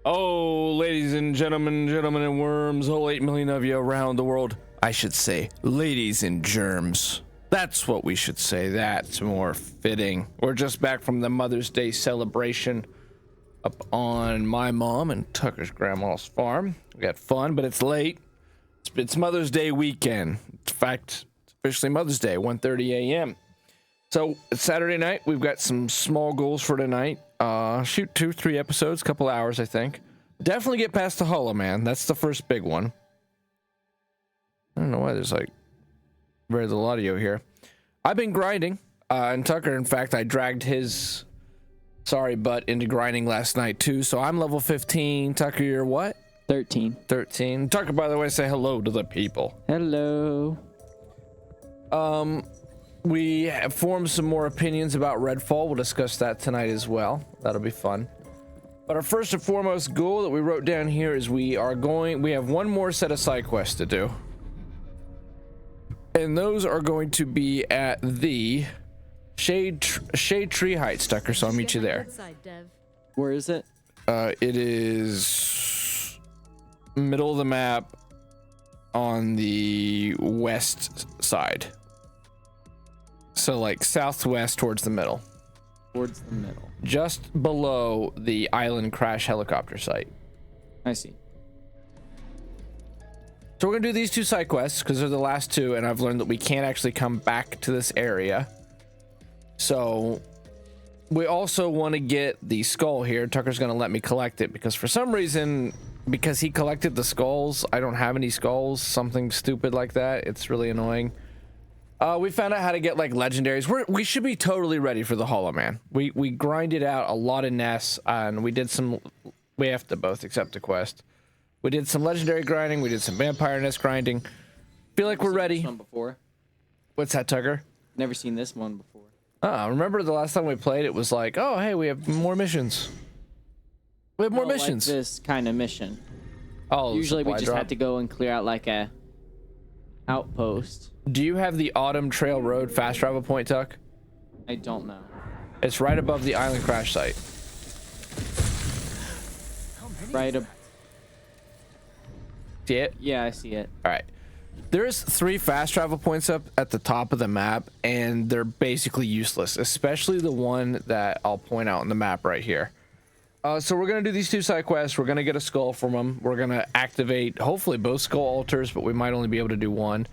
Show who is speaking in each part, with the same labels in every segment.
Speaker 1: Oh, ladies and gentlemen, and worms, all 8 million of you around the world. I should say, ladies and germs. That's what we should say. That's more fitting. We're just back from the Mother's Day celebration up on my mom and Tucker's grandma's farm. We had fun, but it's late. It's Mother's Day weekend. In fact, it's officially Mother's Day, 1:30 a.m. So it's Saturday night. We've got some small goals for tonight. Shoot 2-3 episodes, couple hours, I think. Definitely get past the Hollow Man. That's the first big one. I don't know why there's like very little audio here. I've been grinding, and Tucker, in fact, I dragged his sorry butt into grinding last night too. So I'm level 15. Tucker, you're what?
Speaker 2: 13.
Speaker 1: Tucker, by the way, say hello to the people.
Speaker 2: Hello.
Speaker 1: We have formed some more opinions about Redfall. We'll discuss that tonight as well. That'll be fun. But our first and foremost goal that we wrote down here is we have one more set of side quests to do. And those are going to be at the Shade Tree Heights, Tucker, so I'll meet you there.
Speaker 2: Where is it?
Speaker 1: It is middle of the map on the west side. So like southwest towards the middle.
Speaker 2: Towards the middle.
Speaker 1: Just below the island crash helicopter site.
Speaker 2: I see.
Speaker 1: So we're gonna do these two side quests because they're the last two, and I've learned that we can't actually come back to this area. So we also want to get the skull here. Tucker's gonna let me collect it because for some reason, because he collected the skulls, I don't have any skulls. Something stupid like that. It's really annoying. We found out how to get like legendaries. We should be totally ready for the Hollow Man. We grinded out a lot of nests, and we have to both accept the quest. We did some legendary grinding. We did some vampire nest grinding. Feel like we're ready.
Speaker 2: This one before.
Speaker 1: What's that, Tucker?
Speaker 2: Never seen this one before.
Speaker 1: Remember the last time we played? It was like, oh hey, we have more missions. We have more missions.
Speaker 2: Like this kind of mission.
Speaker 1: Oh,
Speaker 2: usually we just had to go and clear out like a outpost.
Speaker 1: Do you have the Autumn Trail Road fast travel point, Tuck?
Speaker 2: I don't know.
Speaker 1: It's right above the island crash site.
Speaker 2: Right up.
Speaker 1: See it?
Speaker 2: Yeah, I see it.
Speaker 1: All right. There's 3 fast travel points up at the top of the map, and they're basically useless, especially the one that I'll point out on the map right here. So we're going to do these 2 side quests. We're going to get a skull from them. We're going to activate, hopefully, both skull altars, but we might only be able to do one.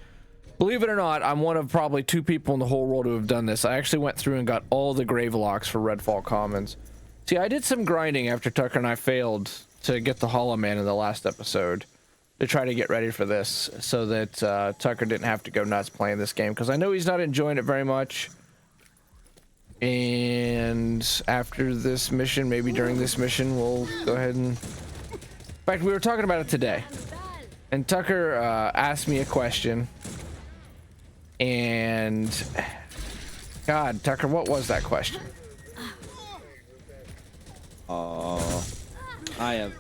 Speaker 1: Believe it or not, I'm one of probably 2 people in the whole world who have done this. I actually went through and got all the grave locks for Redfall Commons. See, I did some grinding after Tucker and I failed to get the Hollow Man in the last episode to try to get ready for this so that Tucker didn't have to go nuts playing this game, because I know he's not enjoying it very much. And after this mission, maybe during this mission, we'll go ahead and... In fact, we were talking about it today. And Tucker asked me a question. And... God, Tucker, what was that question?
Speaker 2: I have...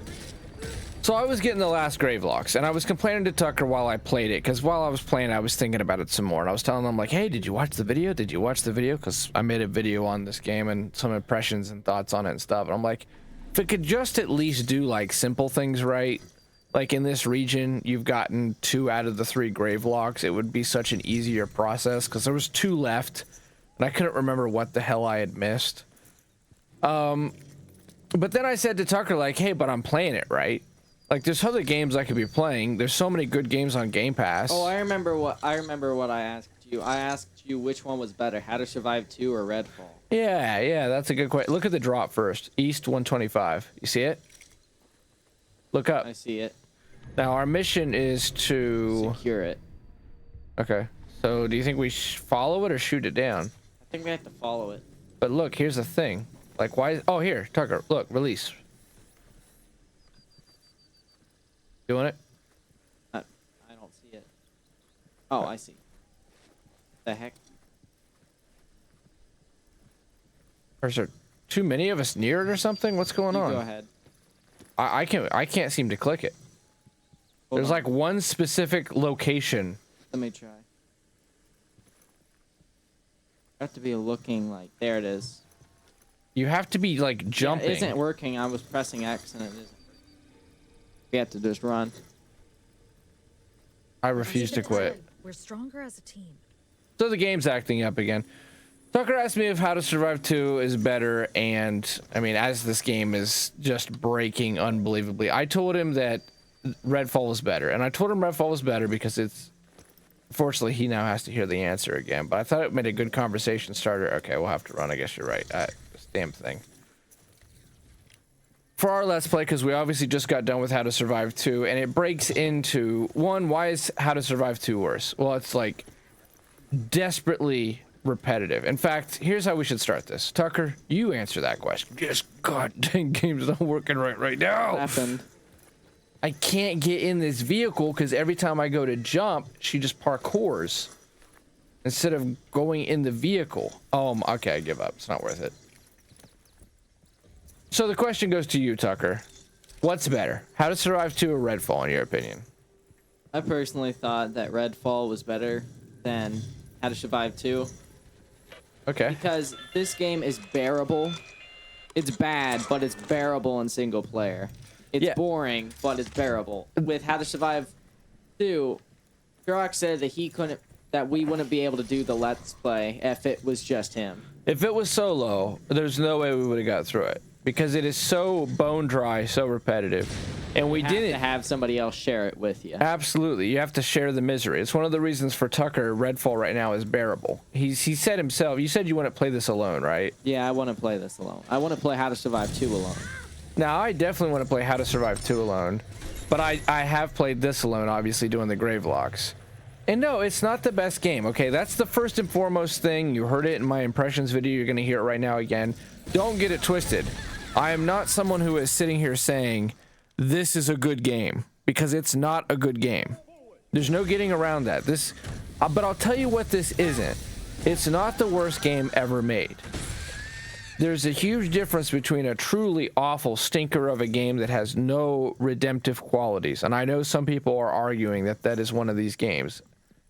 Speaker 1: So I was getting the last grave locks, and I was complaining to Tucker while I played it, because while I was playing, I was thinking about it some more, and I was telling him, like, hey, did you watch the video? Did you watch the video? Because I made a video on this game and some impressions and thoughts on it and stuff, and I'm like, if it could just at least do, like, simple things right, like in this region, you've gotten 2 out of the 3 grave locks, it would be such an easier process, because there was 2 left, and I couldn't remember what the hell I had missed. But then I said to Tucker, like, hey, but I'm playing it, right? Like, there's other games I could be playing. There's so many good games on Game Pass.
Speaker 2: Oh, I remember what I asked you. I asked you which one was better, How to Survive 2 or Redfall.
Speaker 1: Yeah, that's a good question. Look at the drop first. East 125. You see it? Look up.
Speaker 2: I see it.
Speaker 1: Now, our mission is to...
Speaker 2: secure it.
Speaker 1: Okay. So, do you think we follow it or shoot it down?
Speaker 2: I think we have to follow it.
Speaker 1: But look, here's the thing. Like, why... Oh, here, Tucker. Look, release. Doing it?
Speaker 2: I don't see it. Oh, I see. The heck?
Speaker 1: Is there too many of us near it or something? What's going on?
Speaker 2: Go ahead.
Speaker 1: I can't seem to click it. There's like one specific location.
Speaker 2: Let me try. Have to be looking like there it is.
Speaker 1: You have to be like jumping.
Speaker 2: Yeah, it isn't working. I was pressing X and it isn't. We have to just run.
Speaker 1: I refuse to quit.
Speaker 3: We're stronger as a team.
Speaker 1: So the game's acting up again. Tucker asked me if How to Survive 2 is better, and I mean, as this game is just breaking unbelievably, I told him that Redfall was better, and I told him Redfall was better because it's... Fortunately, he now has to hear the answer again, but I thought it made a good conversation starter. Okay, we'll have to run. I guess you're right. This damn thing. For our Let's Play, because we obviously just got done with How to Survive 2, and it breaks into, one, why is How to Survive 2 worse? Well, it's like desperately repetitive. In fact, here's how we should start this. Tucker, you answer that question. Yes, god dang, game's not working right now.
Speaker 2: What happened?
Speaker 1: I can't get in this vehicle because every time I go to jump, she just parkours instead of going in the vehicle. Oh, okay, I give up. It's not worth it. So the question goes to you, Tucker. What's better, How to Survive 2 or Redfall, in your opinion?
Speaker 2: I personally thought that Redfall was better than How to Survive 2.
Speaker 1: Okay.
Speaker 2: Because this game is bearable. It's bad, but it's bearable in single player. It's boring, but it's bearable. With How to Survive 2, Drock said that we wouldn't be able to do the Let's Play if it was just him.
Speaker 1: If it was solo, there's no way we would have got through it because it is so bone dry, so repetitive, and we didn't
Speaker 2: have somebody else share it with you.
Speaker 1: Absolutely, you have to share the misery. It's one of the reasons for Tucker Redfall right now is bearable. He said himself. You said you want to play this alone, right?
Speaker 2: Yeah, I want to play this alone. I want to play How to Survive 2 alone.
Speaker 1: Now, I definitely want to play How to Survive 2 alone, but I have played this alone, obviously, doing the grave locks. And no, it's not the best game, okay? That's the first and foremost thing. You heard it in my impressions video. You're going to hear it right now again. Don't get it twisted. I am not someone who is sitting here saying, this is a good game, because it's not a good game. There's no getting around that. But I'll tell you what this isn't. It's not the worst game ever made. There's a huge difference between a truly awful stinker of a game that has no redemptive qualities. And I know some people are arguing that that is one of these games.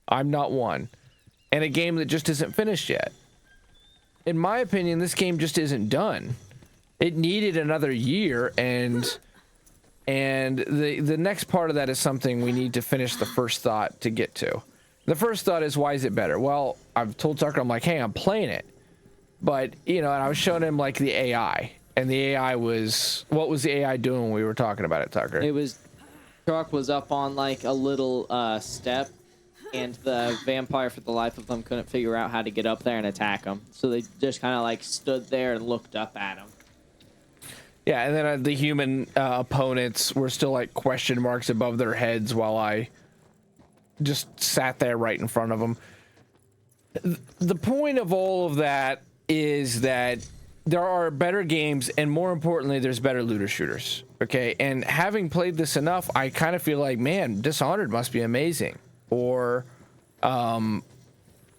Speaker 1: I'm not one. And a game that just isn't finished yet. In my opinion, this game just isn't done. It needed another year, and the next part of that is something we need to finish the first thought to get to. The first thought is, why is it better? Well, I've told Tucker, I'm like, hey, I'm playing it. But, you know, and I was showing him, like, the AI. And the AI was... What was the AI doing when we were talking about it, Tucker?
Speaker 2: It was... Truck was up on, like, a little step. And the vampire, for the life of them, couldn't figure out how to get up there and attack him. So they just kind of, like, stood there and looked up at him.
Speaker 1: Yeah, and then the human opponents were still, like, question marks above their heads while I just sat there right in front of them. The point of all of that is that there are better games, and more importantly, there's better looter shooters. Okay, and having played this enough, I kind of feel like, man, Dishonored must be amazing, or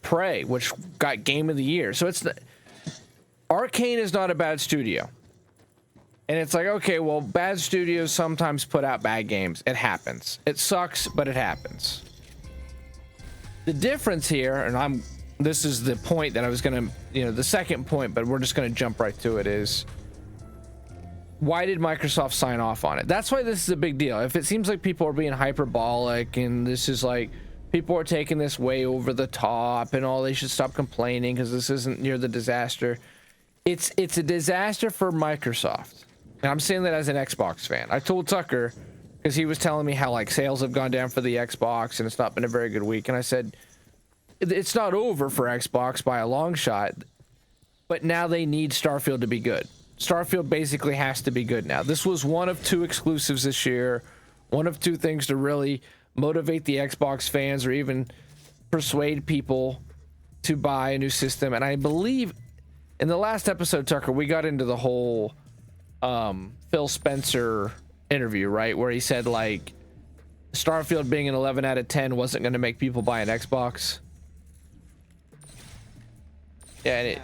Speaker 1: Prey, which got Game of the Year. So it's Arkane is not a bad studio, and it's like, okay, well, bad studios sometimes put out bad games. It happens. It sucks, but it happens. The difference here, and this is the point that I was going to, you know, the second point, but we're just going to jump right to it, is why did Microsoft sign off on it? That's why this is a big deal. If it seems like people are being hyperbolic and this is like, people are taking this way over the top and all, they should stop complaining because this isn't near the disaster. It's a disaster for Microsoft. And I'm saying that as an Xbox fan. I told Tucker, because he was telling me how like sales have gone down for the Xbox and it's not been a very good week. And I said, it's not over for Xbox by a long shot, but now they need Starfield to be good. Starfield basically has to be good now. This was one of two exclusives this year, one of two things to really motivate the Xbox fans or even persuade people to buy a new system. And I believe in the last episode, Tucker, we got into the whole Phil Spencer interview, right? Where he said like Starfield being an 11 out of 10 wasn't going to make people buy an Xbox. Yeah, and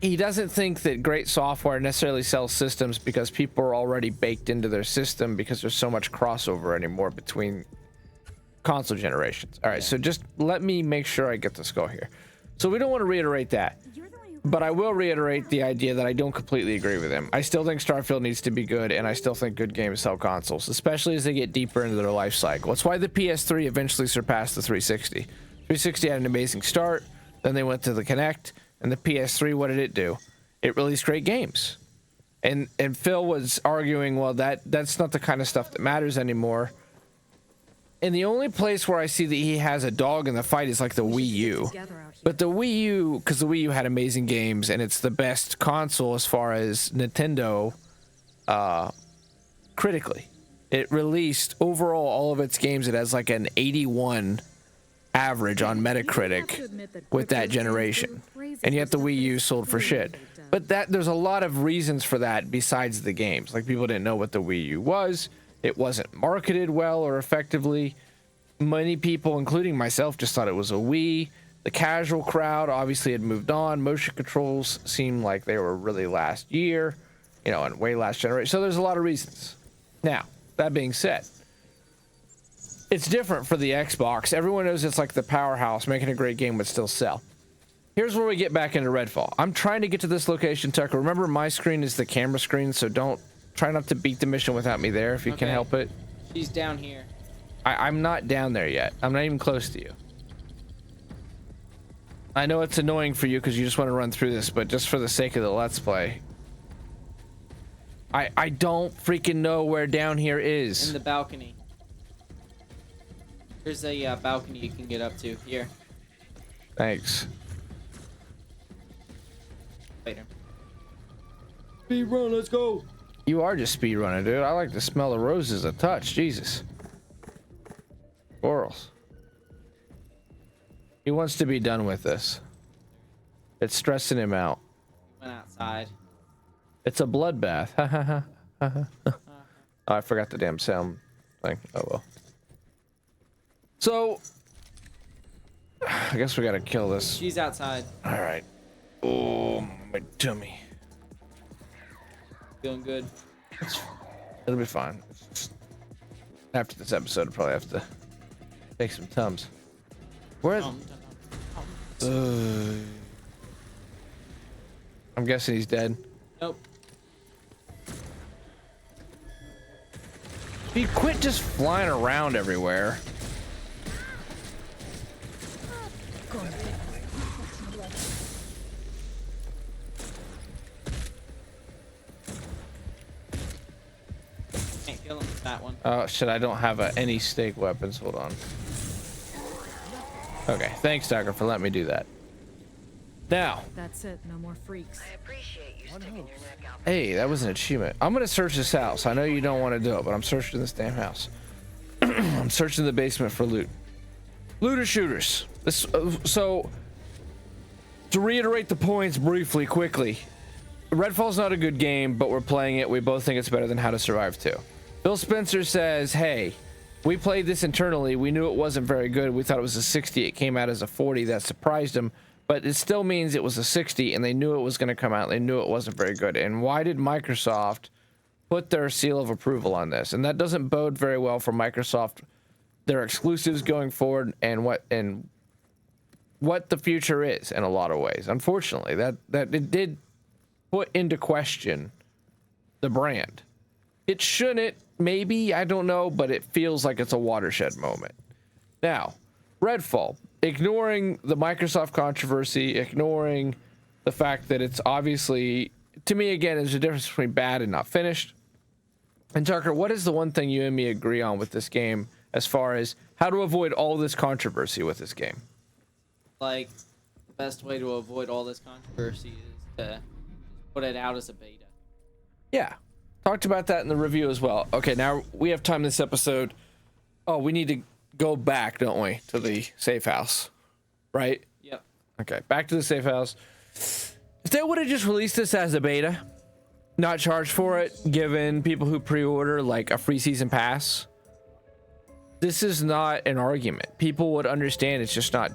Speaker 1: he doesn't think that great software necessarily sells systems because people are already baked into their system because there's so much crossover anymore between console generations. All right, so just let me make sure I get this go here. So we don't want to reiterate that. But I will reiterate the idea that I don't completely agree with him. I still think Starfield needs to be good, and I still think good games sell consoles, especially as they get deeper into their life cycle. It's why the PS3 eventually surpassed the 360. 360 had an amazing start, then they went to the Kinect, and the PS3, what did it do? It released great games. And Phil was arguing, well, that's not the kind of stuff that matters anymore. And the only place where I see that he has a dog in the fight is like the Wii U. But the Wii U, because the Wii U had amazing games, and it's the best console as far as Nintendo critically. It released overall all of its games. It has like an 81 average on Metacritic with that generation. And yet the Wii U sold for shit. But there's a lot of reasons for that besides the games. Like, people didn't know what the Wii U was. It wasn't marketed well or effectively. Many people, including myself, just thought it was a Wii. The casual crowd obviously had moved on. Motion controls seemed like they were really last year, you know, and way last generation. So there's a lot of reasons. Now, that being said, it's different for the Xbox. Everyone knows it's like the powerhouse. Making a great game would still sell. Here's where we get back into Redfall. I'm trying to get to this location, Tucker. Remember, my screen is the camera screen, so try not to beat the mission without me there if you can help it.
Speaker 2: She's down here.
Speaker 1: I'm not down there yet. I'm not even close to you. I know it's annoying for you because you just want to run through this, but just for the sake of the Let's Play. I don't freaking know where down here is.
Speaker 2: In the balcony. There's a balcony you can get up to. Here.
Speaker 1: Thanks.
Speaker 2: Later.
Speaker 3: Speed run, let's go.
Speaker 1: You are just speed running, dude. I like to smell the roses a touch. Jesus. Corals. He wants to be done with this. It's stressing him out.
Speaker 2: Went outside.
Speaker 1: It's a bloodbath. Oh, I forgot the damn sound thing. Oh well. So, I guess we gotta kill this.
Speaker 2: She's outside.
Speaker 1: All right. Oh, my tummy.
Speaker 2: Feeling good.
Speaker 1: It'll be fine. After this episode, I'll probably have to take some Tums. Where? I'm guessing he's dead.
Speaker 2: Nope.
Speaker 1: He quit just flying around everywhere.
Speaker 2: Can't kill him with that one.
Speaker 1: Oh shit! I don't have any stake weapons. Hold on. Okay, thanks, Tucker, for letting me do that. Now.
Speaker 4: That's it. No more freaks.
Speaker 5: I appreciate you sticking your neck out.
Speaker 1: Hey, that was an achievement. I'm gonna search this house. I know you don't want to do it, but I'm searching this damn house. I'm searching the basement for loot. Looter shooters. This. So, to reiterate the points briefly, quickly, Redfall's not a good game, but we're playing it. We both think it's better than How to Survive 2. Phil Spencer says, "Hey, we played this internally. We knew it wasn't very good. We thought it was a 60. It came out as a 40. That surprised them." But it still means it was a 60, and they knew it was going to come out. They knew it wasn't very good. And why did Microsoft put their seal of approval on this? And that doesn't bode very well for Microsoft, their exclusives going forward, and what the future is in a lot of ways. Unfortunately, that it did put into question the brand. It shouldn't, maybe, I don't know, but it feels like it's a watershed moment. Now, Redfall. Ignoring the Microsoft controversy, ignoring the fact that it's obviously, to me again, there's a difference between bad and not finished. And Tucker, what is the one thing you and me agree on with this game as far as how to avoid all this controversy with this game?
Speaker 2: Like, the best way to avoid all this controversy is to put it out as a beta.
Speaker 1: Yeah. Talked about that in the review as well. Okay, now we have time this episode. Oh, we need to go back, don't we, to the safe house, right?
Speaker 2: Yep.
Speaker 1: Okay, back to the safe house. If they would have just released this as a beta, not charged for it, given people who pre-order like a free season pass, this is not an argument. People would understand it's just not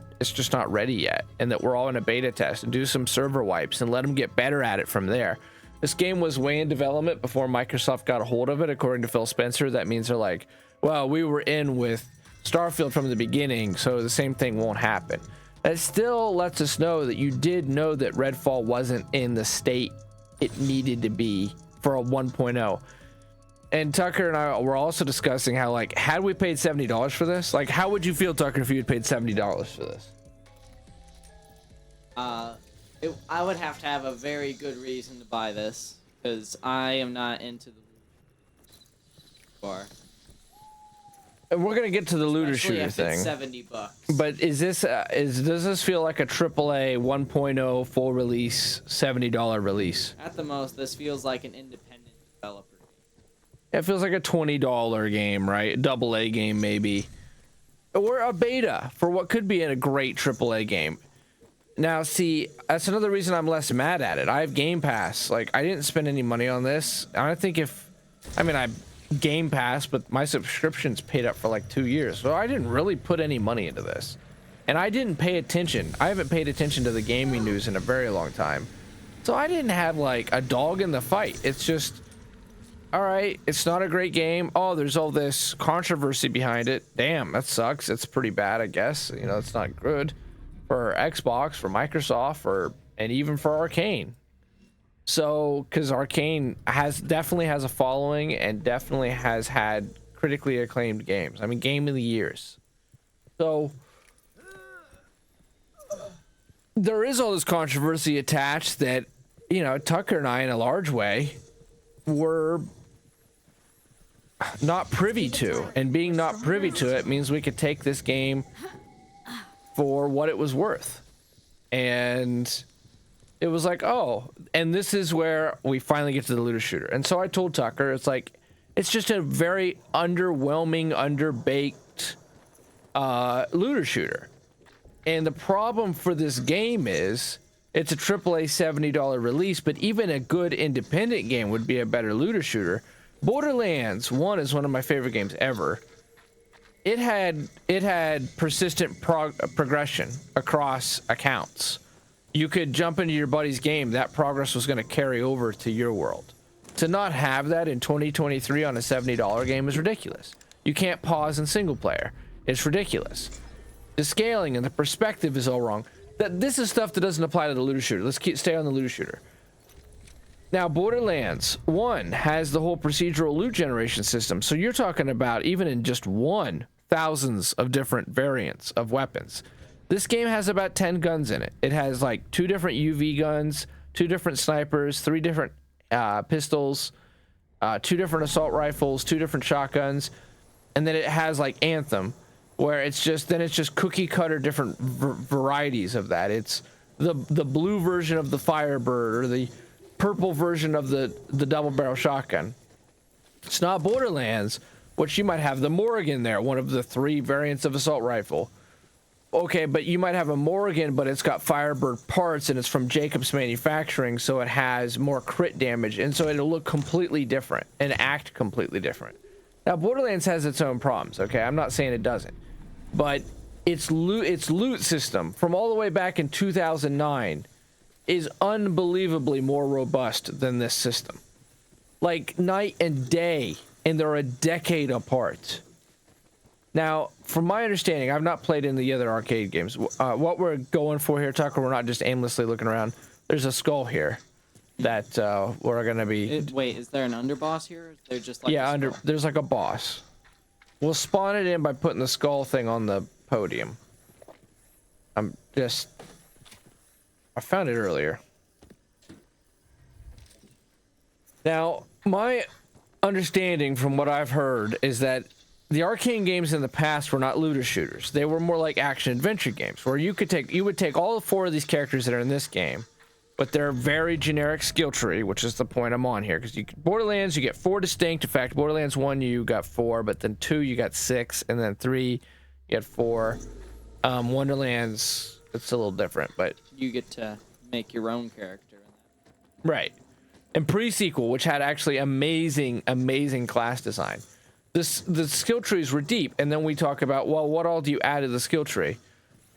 Speaker 1: ready yet, and that we're all in a beta test, and do some server wipes and let them get better at it from there. This game was way in development before Microsoft got a hold of it, according to Phil Spencer. That means they're like, well, we were in with Starfield from the beginning, so the same thing won't happen. It still lets us know that you did know that Redfall wasn't in the state it needed to be for a 1.0. And Tucker and I were also discussing how, like, had we paid $70 for this, like, how would you feel, Tucker, if you had paid $70 for this?
Speaker 2: I would have to have a very good reason to buy this, because I am not into the bar.
Speaker 1: And we're gonna get to the looter
Speaker 2: Especially
Speaker 1: shooter
Speaker 2: if it's
Speaker 1: thing.
Speaker 2: $70.
Speaker 1: But is this does this feel like a AAA 1.0 full release $70 release?
Speaker 2: At the most, this feels like an independent developer.
Speaker 1: It feels like a $20 game, right? AA game maybe, or a beta for what could be a great AAA game. Now, see, that's another reason I'm less mad at it. I have Game Pass. Like, I didn't spend any money on this. I don't think I Game Pass, but my subscription's paid up for like 2 years, so I didn't really put any money into this. And I didn't pay attention. I haven't paid attention to the gaming news in a very long time. So I didn't have like a dog in the fight. It's just, all right, it's not a great game. Oh, there's all this controversy behind it. Damn, that sucks. It's pretty bad, I guess. You know, it's not good for Xbox, for Microsoft, and even for Arkane. So, because Arkane definitely has a following and definitely has had critically acclaimed games. I mean, game of the years. So, there is all this controversy attached that, you know, Tucker and I, in a large way, were not privy to. And being not privy to it means we could take this game for what it was worth. And it was like, oh, and this is where we finally get to the looter shooter. And so I told Tucker, it's like, it's just a very underwhelming, underbaked looter shooter. And the problem for this game is it's a AAA $70 release, but even a good independent game would be a better looter shooter. Borderlands 1 is one of my favorite games ever. It had persistent progression across accounts. You could jump into your buddy's game, that progress was going to carry over to your world. To not have that in 2023 on a $70 game is ridiculous. You can't pause in single player. It's ridiculous. The scaling and the perspective is all wrong. This is stuff that doesn't apply to the looter shooter. Let's stay on the looter shooter. Now, Borderlands 1 has the whole procedural loot generation system. So you're talking about, even in just one, thousands of different variants of weapons. This game has about 10 guns in it. It has like 2 different UV guns, 2 different snipers, 3 different pistols, 2 different assault rifles, 2 different shotguns. And then it has like Anthem, where it's just cookie cutter different varieties of that. It's the blue version of the Firebird, or the purple version of the double barrel shotgun. It's not Borderlands, which you might have the Morrigan there, one of the 3 variants of assault rifle. Okay, but you might have a Morrigan, but it's got Firebird parts and it's from Jacobs Manufacturing, so it has more crit damage, and so it'll look completely different and act completely different. Now, Borderlands has its own problems, okay? I'm not saying it doesn't. But its loot system from all the way back in 2009 is unbelievably more robust than this system. Like night and day, and they're a decade apart. Now, from my understanding, I've not played in the other arcade games. What we're going for here, Tucker, we're not just aimlessly looking around. There's a skull here that we're going to be...
Speaker 2: Wait, is there an underboss here? Is there just like
Speaker 1: there's like a boss. We'll spawn it in by putting the skull thing on the podium. I found it earlier. Now, my understanding from what I've heard is that the Arkane games in the past were not looter shooters. They were more like action adventure games, where you would take all 4 of these characters that are in this game, but they're very generic skill tree, which is the point I'm on here. Because Borderlands, you get 4 distinct. In fact, Borderlands 1 you got 4, but then 2 you got 6, and then 3 you get 4. Wonderlands, it's a little different, but
Speaker 2: you get to make your own character.
Speaker 1: Right. And Pre-Sequel, which had actually amazing class design. The skill trees were deep, and then we talk about, well, what all do you add to the skill tree?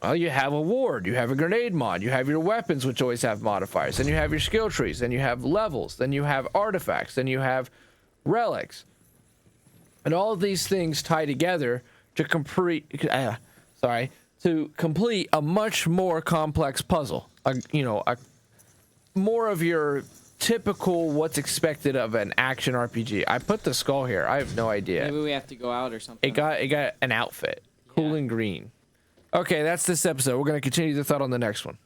Speaker 1: Well, you have a ward, you have a grenade mod, you have your weapons, which always have modifiers, then you have your skill trees, then you have levels, then you have artifacts, then you have relics. And all of these things tie together to to complete a much more complex puzzle. A more of your typical what's expected of an action RPG. I put the skull here. I have no idea.
Speaker 2: Maybe we have to go out or something.
Speaker 1: It got an outfit. Cool and green. Okay, that's this episode. We're going to continue the thought on the next one.